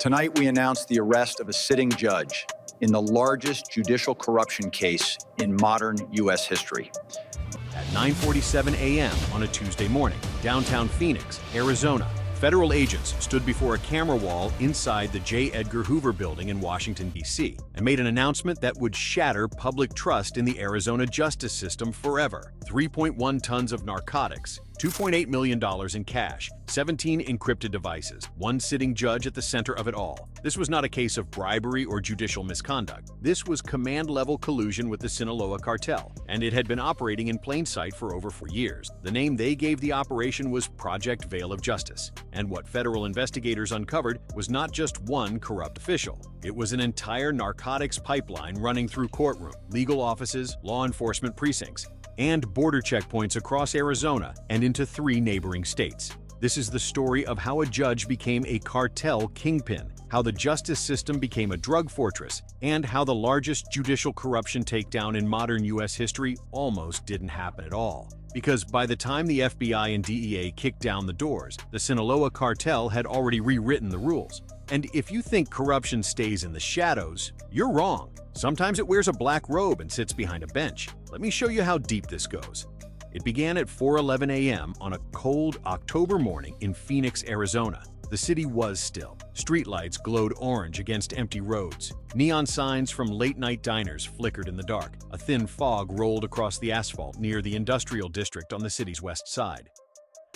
Tonight, we announced the arrest of a sitting judge in the largest judicial corruption case in modern U.S. history. At 9:47 a.m. on a Tuesday morning, downtown Phoenix, Arizona, federal agents stood before a camera wall inside the J. Edgar Hoover building in Washington, D.C., and made an announcement that would shatter public trust in the Arizona justice system forever. 3.1 tons of narcotics, $2.8 million in cash, 17 encrypted devices, one sitting judge at the center of it all. This was not a case of bribery or judicial misconduct. This was command-level collusion with the Sinaloa Cartel, and it had been operating in plain sight for over 4 years. The name they gave the operation was Project Veil of Justice, and what federal investigators uncovered was not just one corrupt official. It was an entire narcotics pipeline running through courtroom, legal offices, law enforcement precincts, and border checkpoints across Arizona and into 3 neighboring states. This is the story of how a judge became a cartel kingpin, how the justice system became a drug fortress, and how the largest judicial corruption takedown in modern U.S. history almost didn't happen at all. Because by the time the FBI and DEA kicked down the doors, the Sinaloa Cartel had already rewritten the rules. And if you think corruption stays in the shadows, you're wrong. Sometimes it wears a black robe and sits behind a bench. Let me show you how deep this goes. It began at 4:11 a.m. on a cold October morning in Phoenix, Arizona. The city was still. Streetlights glowed orange against empty roads. Neon signs from late-night diners flickered in the dark. A thin fog rolled across the asphalt near the industrial district on the city's west side.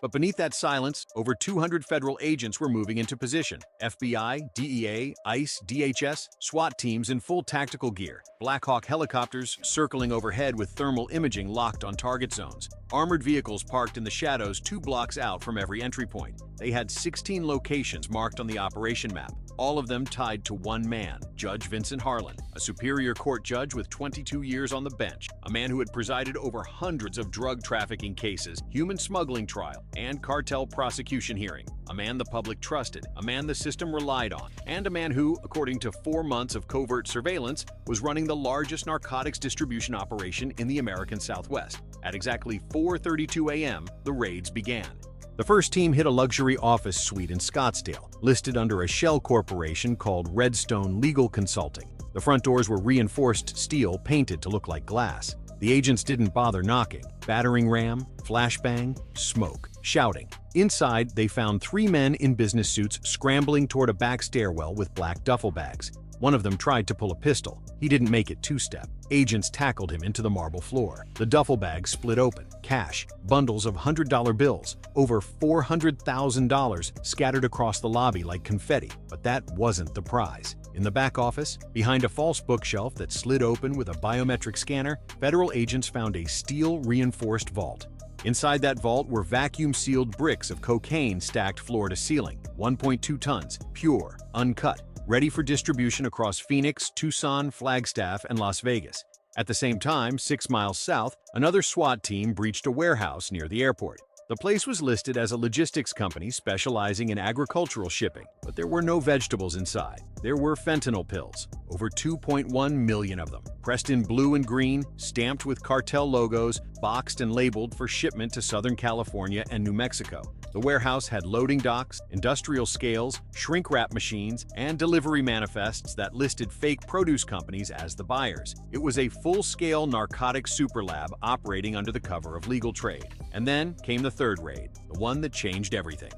But beneath that silence, over 200 federal agents were moving into position. FBI, DEA, ICE, DHS, SWAT teams in full tactical gear. Black Hawk helicopters circling overhead with thermal imaging locked on target zones. Armored vehicles parked in the shadows 2 blocks out from every entry point. They had 16 locations marked on the operation map, all of them tied to one man, Judge Vincent Harlan, a Superior Court judge with 22 years on the bench, a man who had presided over hundreds of drug trafficking cases, human smuggling trial, and cartel prosecution hearing, a man the public trusted, a man the system relied on, and a man who, according to 4 months of covert surveillance, was running the largest narcotics distribution operation in the American Southwest. At exactly 4:32 a.m., the raids began. The first team hit a luxury office suite in Scottsdale, listed under a shell corporation called Redstone Legal Consulting. The front doors were reinforced steel painted to look like glass. The agents didn't bother knocking. Battering ram, flashbang, smoke, shouting. Inside, they found 3 men in business suits scrambling toward a back stairwell with black duffel bags. One of them tried to pull a pistol. He didn't make it 2-step. Agents tackled him into the marble floor. The duffel bag split open. Cash, bundles of $100 bills, over $400,000 scattered across the lobby like confetti. But that wasn't the prize. In the back office, behind a false bookshelf that slid open with a biometric scanner, federal agents found a steel-reinforced vault. Inside that vault were vacuum-sealed bricks of cocaine stacked floor to ceiling, 1.2 tons, pure, uncut, ready for distribution across Phoenix, Tucson, Flagstaff, and Las Vegas. At the same time, 6 miles south, another SWAT team breached a warehouse near the airport. The place was listed as a logistics company specializing in agricultural shipping, but there were no vegetables inside. There were fentanyl pills, over 2.1 million of them, pressed in blue and green, stamped with cartel logos, boxed and labeled for shipment to Southern California and New Mexico. The warehouse had loading docks, industrial scales, shrink wrap machines, and delivery manifests that listed fake produce companies as the buyers. It was a full-scale narcotics super lab operating under the cover of legal trade. And then came the third raid, the one that changed everything.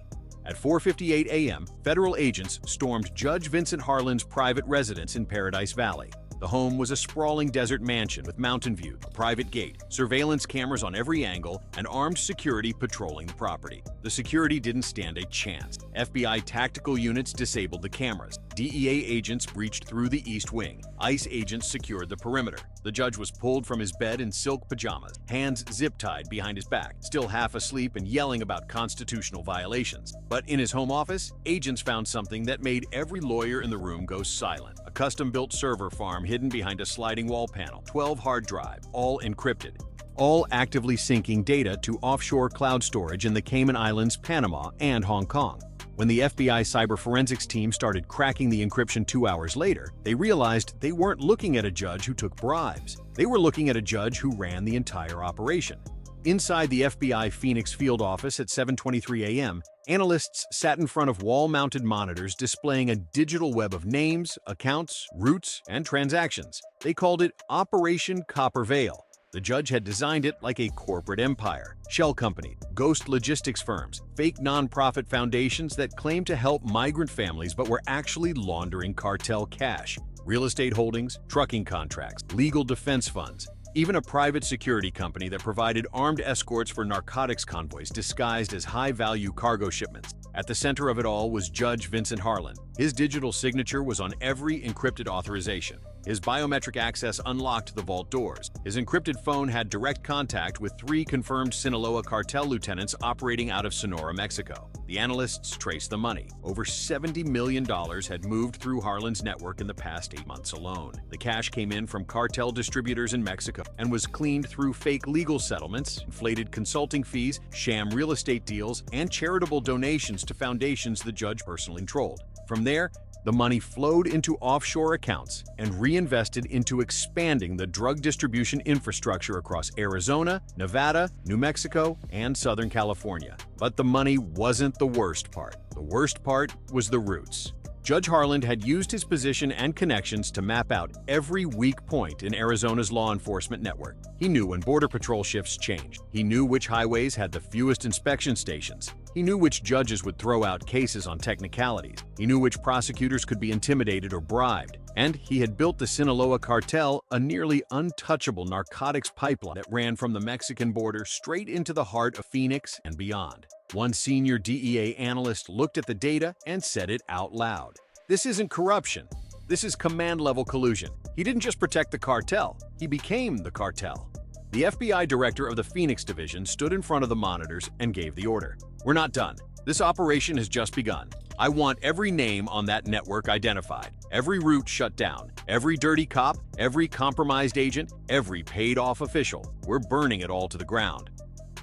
At 4:58 a.m., federal agents stormed Judge Vincent Harlan's private residence in Paradise Valley. The home was a sprawling desert mansion with mountain view, a private gate, surveillance cameras on every angle, and armed security patrolling the property. The security didn't stand a chance. FBI tactical units disabled the cameras. DEA agents breached through the east wing. ICE agents secured the perimeter. The judge was pulled from his bed in silk pajamas, hands zip-tied behind his back, still half asleep and yelling about constitutional violations. But in his home office, agents found something that made every lawyer in the room go silent. A custom-built server farm hidden behind a sliding wall panel, 12 hard drive, all encrypted, all actively syncing data to offshore cloud storage in the Cayman Islands, Panama, and Hong Kong. When the FBI cyber forensics team started cracking the encryption 2 hours later, they realized they weren't looking at a judge who took bribes. They were looking at a judge who ran the entire operation. Inside the FBI Phoenix field office at 7:23 a.m., analysts sat in front of wall-mounted monitors displaying a digital web of names, accounts, routes, and transactions. They called it Operation Copper Veil. The judge had designed it like a corporate empire. Shell companies, ghost logistics firms, fake nonprofit foundations that claimed to help migrant families but were actually laundering cartel cash. Real estate holdings, trucking contracts, legal defense funds, even a private security company that provided armed escorts for narcotics convoys disguised as high-value cargo shipments. At the center of it all was Judge Vincent Harlan. His digital signature was on every encrypted authorization. His biometric access unlocked the vault doors. His encrypted phone had direct contact with 3 confirmed Sinaloa cartel lieutenants operating out of Sonora, Mexico. The analysts traced the money. Over $70 million had moved through Harlan's network in the past 8 months alone. The cash came in from cartel distributors in Mexico and was cleaned through fake legal settlements, inflated consulting fees, sham real estate deals, and charitable donations to foundations the judge personally controlled. From there, the money flowed into offshore accounts and reinvested into expanding the drug distribution infrastructure across Arizona, Nevada, New Mexico, and Southern California. But the money wasn't the worst part. The worst part was the roots. Judge Harlan had used his position and connections to map out every weak point in Arizona's law enforcement network. He knew when Border Patrol shifts changed. He knew which highways had the fewest inspection stations. He knew which judges would throw out cases on technicalities. He knew which prosecutors could be intimidated or bribed. And he had built the Sinaloa cartel, a nearly untouchable narcotics pipeline that ran from the Mexican border straight into the heart of Phoenix and beyond. One senior DEA analyst looked at the data and said it out loud. This isn't corruption. This is command-level collusion. He didn't just protect the cartel, he became the cartel. The FBI director of the Phoenix division stood in front of the monitors and gave the order. We're not done. This operation has just begun. I want every name on that network identified, every route shut down, every dirty cop, every compromised agent, every paid-off official. We're burning it all to the ground.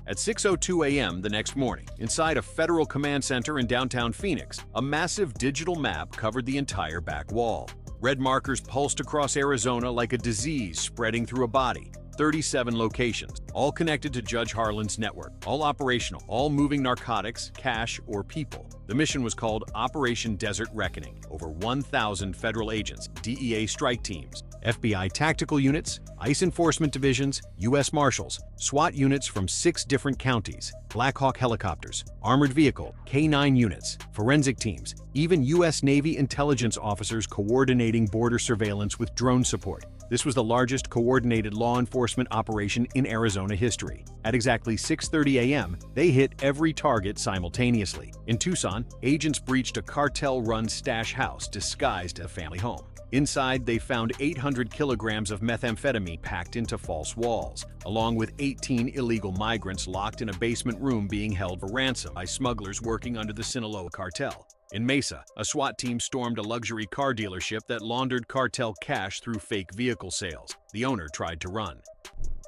At 6:02 a.m. the next morning, inside a federal command center in downtown Phoenix, a massive digital map covered the entire back wall. Red markers pulsed across Arizona like a disease spreading through a body. 37 locations, all connected to Judge Harlan's network, all operational, all moving narcotics, cash, or people. The mission was called Operation Desert Reckoning. Over 1,000 federal agents, DEA strike teams, FBI tactical units, ICE enforcement divisions, U.S. Marshals, SWAT units from 6 different counties, Black Hawk helicopters, armored vehicle, K-9 units, forensic teams, even U.S. Navy intelligence officers coordinating border surveillance with drone support. This was the largest coordinated law enforcement operation in Arizona history. At exactly 6:30 a.m., they hit every target simultaneously. In Tucson, agents breached a cartel-run stash house disguised as a family home. Inside, they found 800 kilograms of methamphetamine packed into false walls, along with 18 illegal migrants locked in a basement room being held for ransom by smugglers working under the Sinaloa cartel. In Mesa, a SWAT team stormed a luxury car dealership that laundered cartel cash through fake vehicle sales. The owner tried to run.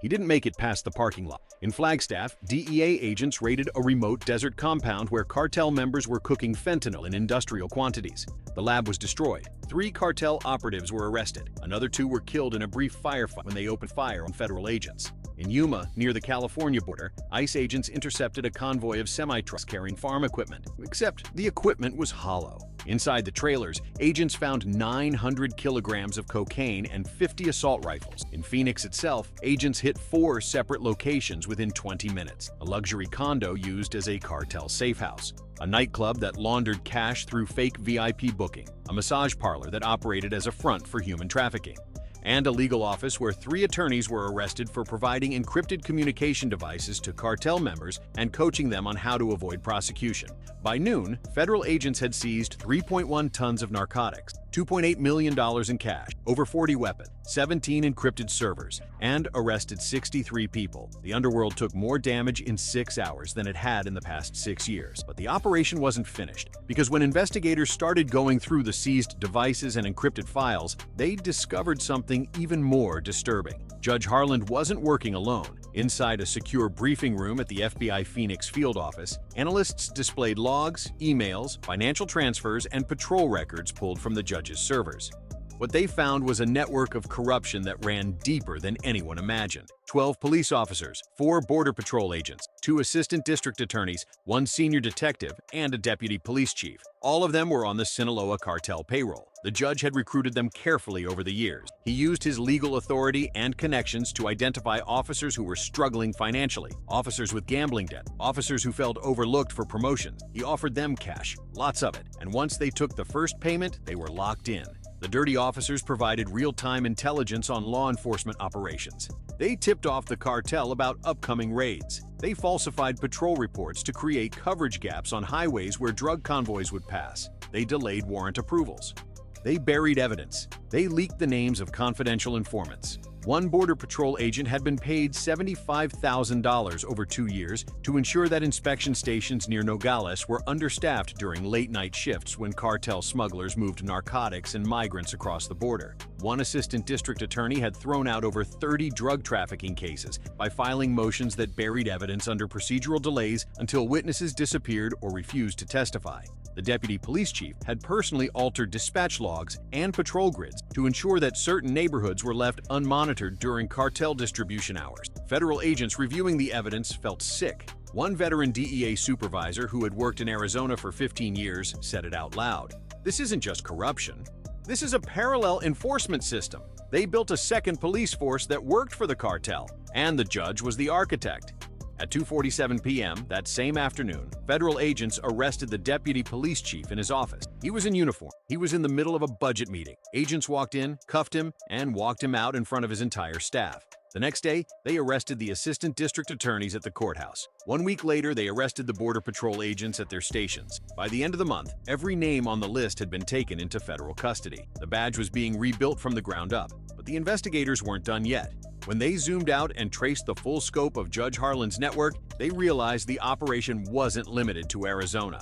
He didn't make it past the parking lot. In Flagstaff, DEA agents raided a remote desert compound where cartel members were cooking fentanyl in industrial quantities. The lab was destroyed. 3 cartel operatives were arrested. Another 2 were killed in a brief firefight when they opened fire on federal agents. In Yuma, near the California border, ICE agents intercepted a convoy of semi-trucks carrying farm equipment, except the equipment was hollow. Inside the trailers, agents found 900 kilograms of cocaine and 50 assault rifles. In Phoenix itself, agents hit 4 separate locations within 20 minutes. A luxury condo used as a cartel safe house, a nightclub that laundered cash through fake VIP booking, a massage parlor that operated as a front for human trafficking, and a legal office where 3 attorneys were arrested for providing encrypted communication devices to cartel members and coaching them on how to avoid prosecution. By noon, federal agents had seized 3.1 tons of narcotics, $2.8 million in cash, over 40 weapons, 17 encrypted servers, and arrested 63 people. The underworld took more damage in 6 hours than it had in the past 6 years. But the operation wasn't finished, because when investigators started going through the seized devices and encrypted files, they discovered something even more disturbing. Judge Harlan wasn't working alone. Inside a secure briefing room at the FBI Phoenix field office, analysts displayed logs, emails, financial transfers, and patrol records pulled from the judge's servers. What they found was a network of corruption that ran deeper than anyone imagined. 12 police officers, 4 Border Patrol agents, 2 assistant district attorneys, 1 senior detective, and a deputy police chief. All of them were on the Sinaloa cartel payroll. The judge had recruited them carefully over the years. He used his legal authority and connections to identify officers who were struggling financially, officers with gambling debt, officers who felt overlooked for promotions. He offered them cash, lots of it, and once they took the first payment, they were locked in. The dirty officers provided real-time intelligence on law enforcement operations. They tipped off the cartel about upcoming raids. They falsified patrol reports to create coverage gaps on highways where drug convoys would pass. They delayed warrant approvals. They buried evidence. They leaked the names of confidential informants. One Border Patrol agent had been paid $75,000 over 2 years to ensure that inspection stations near Nogales were understaffed during late-night shifts when cartel smugglers moved narcotics and migrants across the border. One assistant district attorney had thrown out over 30 drug trafficking cases by filing motions that buried evidence under procedural delays until witnesses disappeared or refused to testify. The deputy police chief had personally altered dispatch logs and patrol grids to ensure that certain neighborhoods were left unmonitored during cartel distribution hours. Federal agents reviewing the evidence felt sick. One veteran DEA supervisor who had worked in Arizona for 15 years said it out loud. "This isn't just corruption. This is a parallel enforcement system. They built a second police force that worked for the cartel, and the judge was the architect." At 2:47 p.m. that same afternoon, federal agents arrested the deputy police chief in his office. He was in uniform. He was in the middle of a budget meeting. Agents walked in, cuffed him, and walked him out in front of his entire staff. The next day, they arrested the assistant district attorneys at the courthouse. 1 week later, they arrested the Border Patrol agents at their stations. By the end of the month, every name on the list had been taken into federal custody. The badge was being rebuilt from the ground up, but the investigators weren't done yet. When they zoomed out and traced the full scope of Judge Harlan's network, they realized the operation wasn't limited to Arizona.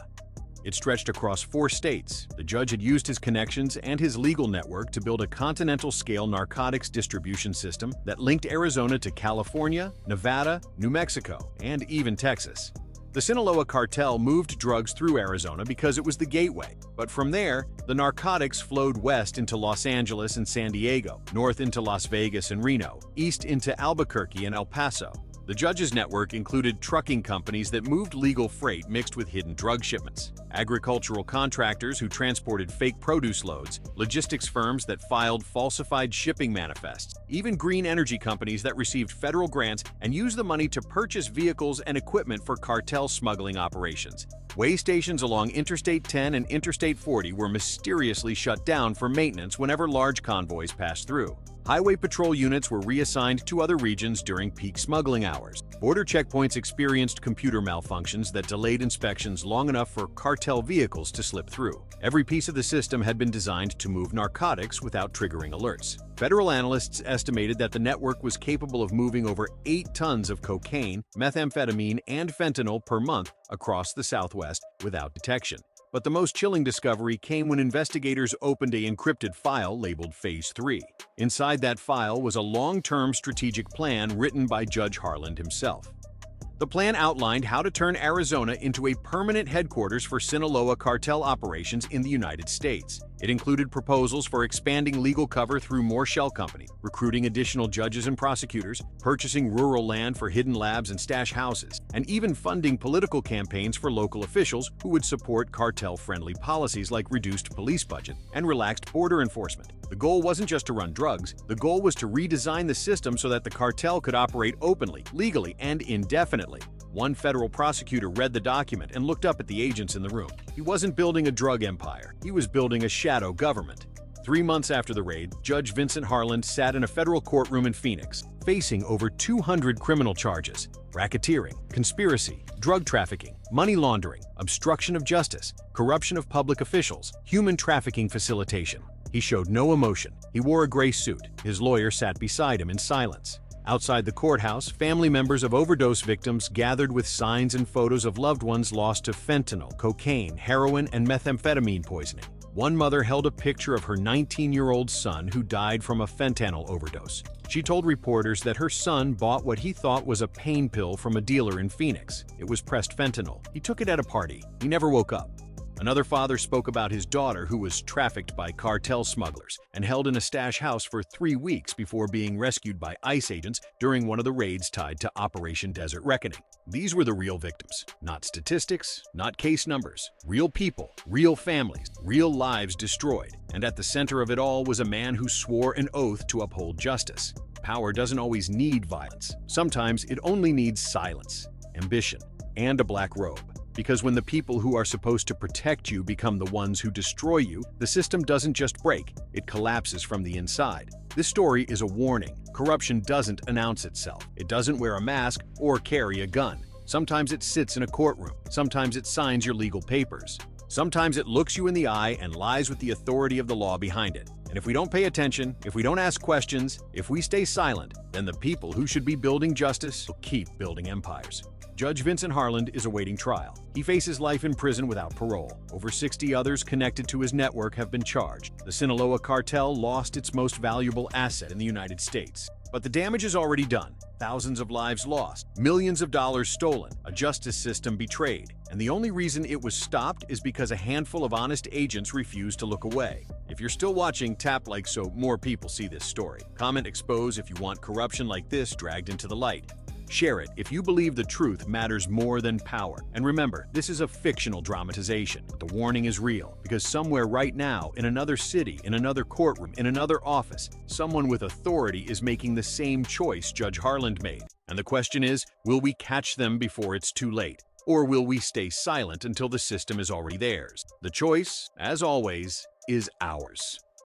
It stretched across 4 states. The judge had used his connections and his legal network to build a continental-scale narcotics distribution system that linked Arizona to California, Nevada, New Mexico, and even Texas. The Sinaloa cartel moved drugs through Arizona because it was the gateway. But from there, the narcotics flowed west into Los Angeles and San Diego, north into Las Vegas and Reno, east into Albuquerque and El Paso. The judge's network included trucking companies that moved legal freight mixed with hidden drug shipments, agricultural contractors who transported fake produce loads, logistics firms that filed falsified shipping manifests, even green energy companies that received federal grants and used the money to purchase vehicles and equipment for cartel smuggling operations. Way stations along Interstate 10 and Interstate 40 were mysteriously shut down for maintenance whenever large convoys passed through. Highway patrol units were reassigned to other regions during peak smuggling hours. Border checkpoints experienced computer malfunctions that delayed inspections long enough for cartel vehicles to slip through. Every piece of the system had been designed to move narcotics without triggering alerts. Federal analysts estimated that the network was capable of moving over 8 tons of cocaine, methamphetamine, and fentanyl per month across the Southwest without detection. But the most chilling discovery came when investigators opened an encrypted file labeled Phase 3. Inside that file was a long-term strategic plan written by Judge Harlan himself. The plan outlined how to turn Arizona into a permanent headquarters for Sinaloa cartel operations in the United States. It included proposals for expanding legal cover through more shell companies, recruiting additional judges and prosecutors, purchasing rural land for hidden labs and stash houses, and even funding political campaigns for local officials who would support cartel-friendly policies like reduced police budget and relaxed border enforcement. The goal wasn't just to run drugs, the goal was to redesign the system so that the cartel could operate openly, legally, and indefinitely. One federal prosecutor read the document and looked up at the agents in the room. He wasn't building a drug empire, he was building a shadow government. 3 months after the raid, Judge Vincent Harlan sat in a federal courtroom in Phoenix, facing over 200 criminal charges: racketeering, conspiracy, drug trafficking, money laundering, obstruction of justice, corruption of public officials, human trafficking facilitation. He showed no emotion. He wore a gray suit. His lawyer sat beside him in silence. Outside the courthouse, family members of overdose victims gathered with signs and photos of loved ones lost to fentanyl, cocaine, heroin, and methamphetamine poisoning. One mother held a picture of her 19-year-old son who died from a fentanyl overdose. She told reporters that her son bought what he thought was a pain pill from a dealer in Phoenix. It was pressed fentanyl. He took it at a party. He never woke up. Another father spoke about his daughter who was trafficked by cartel smugglers and held in a stash house for 3 weeks before being rescued by ICE agents during one of the raids tied to Operation Desert Reckoning. These were the real victims, not statistics, not case numbers, real people, real families, real lives destroyed. And at the center of it all was a man who swore an oath to uphold justice. Power doesn't always need violence. Sometimes it only needs silence, ambition, and a black robe. Because when the people who are supposed to protect you become the ones who destroy you, the system doesn't just break, it collapses from the inside. This story is a warning. Corruption doesn't announce itself. It doesn't wear a mask or carry a gun. Sometimes it sits in a courtroom. Sometimes it signs your legal papers. Sometimes it looks you in the eye and lies with the authority of the law behind it. And if we don't pay attention, if we don't ask questions, if we stay silent, then the people who should be building justice will keep building empires. Judge Vincent Harland is awaiting trial. He faces life in prison without parole. Over 60 others connected to his network have been charged. The Sinaloa cartel lost its most valuable asset in the United States. But the damage is already done. Thousands of lives lost, millions of dollars stolen, a justice system betrayed. And the only reason it was stopped is because a handful of honest agents refused to look away. If you're still watching, tap like so more people see this story. Comment expose if you want corruption like this dragged into the light. Share it if you believe the truth matters more than power. And remember, this is a fictional dramatization, but the warning is real, because somewhere right now, in another city, in another courtroom, in another office, someone with authority is making the same choice Judge Harland made. And the question is, will we catch them before it's too late? Or will we stay silent until the system is already theirs? The choice, as always, is ours.